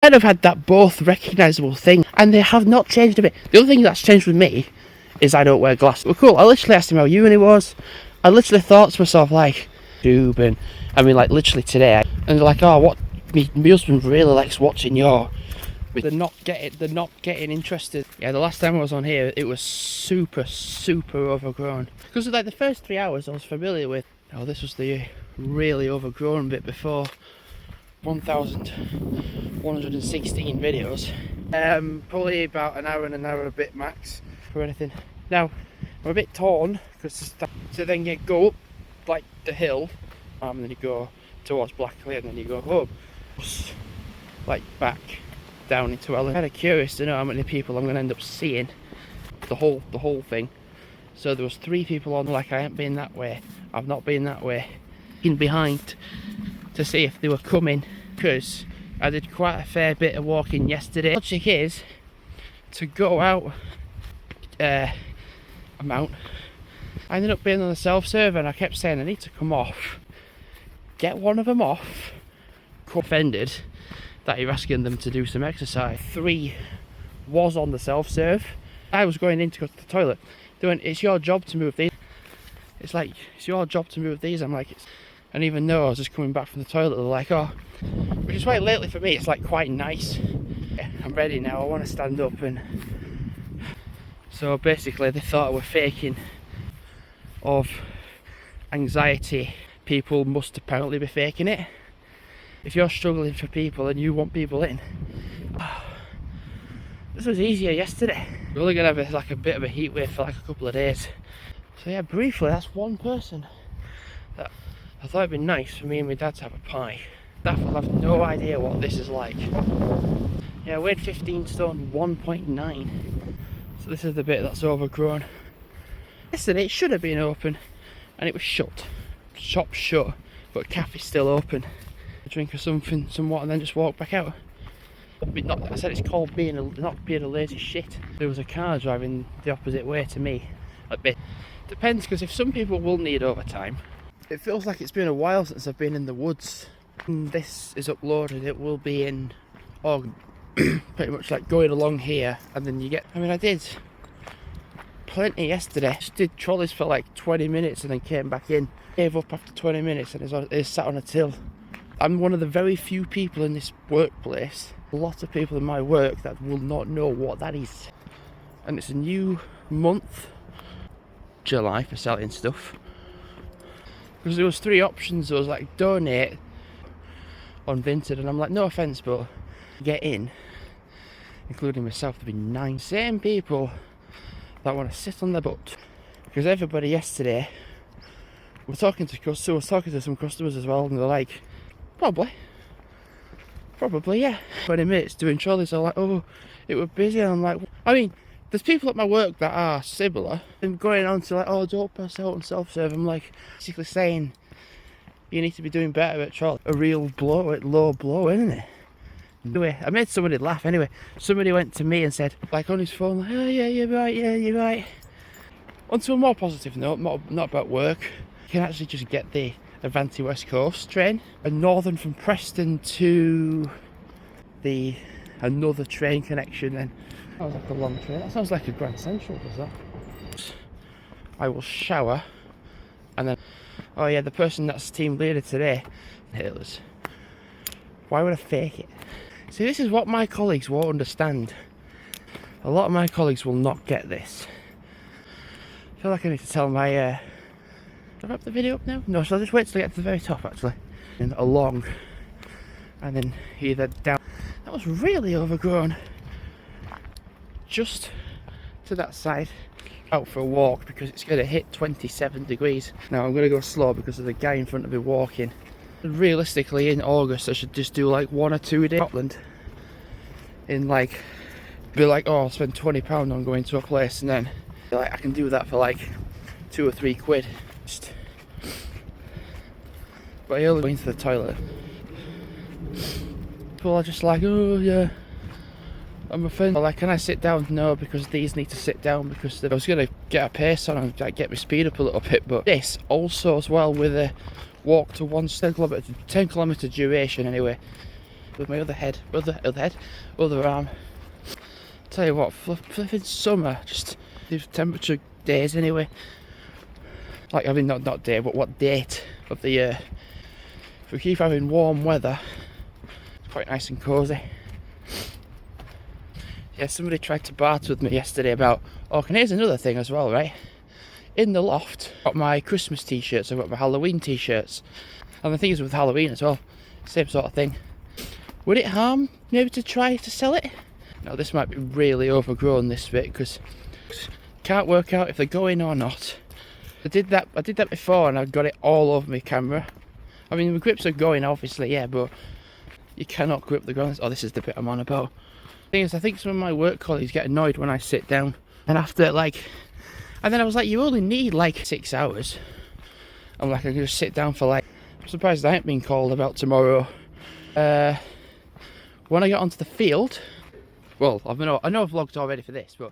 kind of had that both recognisable thing, and they have not changed a bit. The other thing that's changed with me is I don't wear glasses. Well, cool. I literally asked him how uni was. I literally thought to myself, like, tube, and I mean, like, literally today, and they're like, oh, what? My husband really likes watching your. They're not getting interested. Yeah, the last time I was on here, it was super overgrown. Because like the first 3 hours, I was familiar with. Oh, this was the really overgrown bit before 1,116 videos. Probably about an hour and an hour a bit max for anything. Now I'm a bit torn because to then go up like the hill, and then you go towards Blackley, and then you go home, like back down into Ellen. I'm kind of curious to know how many people I'm going to end up seeing the whole thing. So there was 3 people on, like, I ain't been that way, I've not been that way, in behind to see if they were coming, because I did quite a fair bit of walking yesterday. The logic is to go out amount. I ended up being on the self-serve, and I kept saying I need to come off, get one of them off, offended that you're asking them to do some exercise. 3 was on the self-serve. I was going in to go to the toilet. Doing, it's your job to move these. It's like, it's your job to move these. I'm like, and even though I was just coming back from the toilet, they're like, oh, which is why lately for me it's like quite nice. Yeah, I'm ready now, I want to stand up. And so basically they thought I were faking of anxiety. People must apparently be faking it. If you're struggling for people and you want people in, this was easier yesterday. We're only gonna have like a bit of a heat wave for like a couple of days. So yeah, briefly, that's one person that I thought it'd be nice for me and my dad to have a pie. Daft will have no idea what this is like. Yeah, I weighed 15 stone 1.9. So this is the bit that's overgrown. Yesterday it should have been open and it was shut. Shop shut, but cafe's still open. Drink or something, some water, and then just walk back out. I said it's called not being a lazy shit. There was a car driving the opposite way to me. A bit depends, because if some people will need overtime, it feels like it's been a while since I've been in the woods. When this is uploaded, it will be in August. Pretty much like going along here, and then you get. I mean, I did plenty yesterday. Just did trolleys for like 20 minutes and then came back in. Gave up after 20 minutes and is sat on a till. I'm one of the very few people in this workplace, a lot of people in my work, that will not know what that is. And it's a new month, July, for selling stuff. Because there was 3 options. There was like donate on Vinted, and I'm like, no offence, but get in, including myself, there'll be 9 same people that want to sit on their butt. Because everybody yesterday was talking to some customers as well, and they're like, Probably, yeah. 20 minutes doing trolleys, they're like, oh, it was busy. And I'm like, I mean, there's people at my work that are similar, and going on to like, oh, don't pass out on self-serve. I'm like, basically saying, you need to be doing better at trolley. A real low blow, isn't it? Anyway, I made somebody laugh anyway. Somebody went to me and said, like on his phone, like, oh yeah, you're right. On to a more positive note, not about work, you can actually just get the Avanti West Coast train, a northern from Preston to another train connection. And that was like a long train. That sounds like a Grand Central, does that? I will shower, and then, oh yeah, the person that's team leader today, Hitlers. Why would I fake it? See, this is what my colleagues won't understand. A lot of my colleagues will not get this. I feel like I need to tell my do I wrap the video up now? No, so I'll just wait till I get to the very top actually. And along. And then either down. That was really overgrown. Just to that side. Out for a walk because it's going to hit 27 degrees. Now I'm going to go slow because of the guy in front of me walking. Realistically in August I should just do like 1 or 2 days in Scotland. In like, be like, oh, I'll spend £20 on going to a place, and then like I can do that for like 2 or 3 quid. But I only went to the toilet. People are just like, oh yeah, I'm offended. Like, can I sit down? No, because these need to sit down, because I was going to get a pace on and like, get my speed up a little bit. But this also as well, with a walk to 10 kilometre duration anyway, with my other arm. Tell you what, flipping summer, just these temperature days anyway. Like, I mean, not day, but what date of the year. If we keep having warm weather, it's quite nice and cosy. Yeah, somebody tried to barter with me yesterday about, oh, and here's another thing as well, right? In the loft, I've got my Christmas t-shirts, I've got my Halloween t-shirts. And the thing is with Halloween as well, same sort of thing. Would it harm maybe to try to sell it? Now this might be really overgrown, this bit, because can't work out if they're going or not. I did that before and I got it all over my camera. I mean, the grips are going obviously, yeah, but you cannot grip the ground. Oh, this is the bit I'm on about. The thing is, I think some of my work colleagues get annoyed when I sit down, and after and then I was like, you only need like 6 hours. I'm like, I can just sit down for like, I'm surprised I ain't been called about tomorrow. When I get onto the field, well, I know I've vlogged already for this, but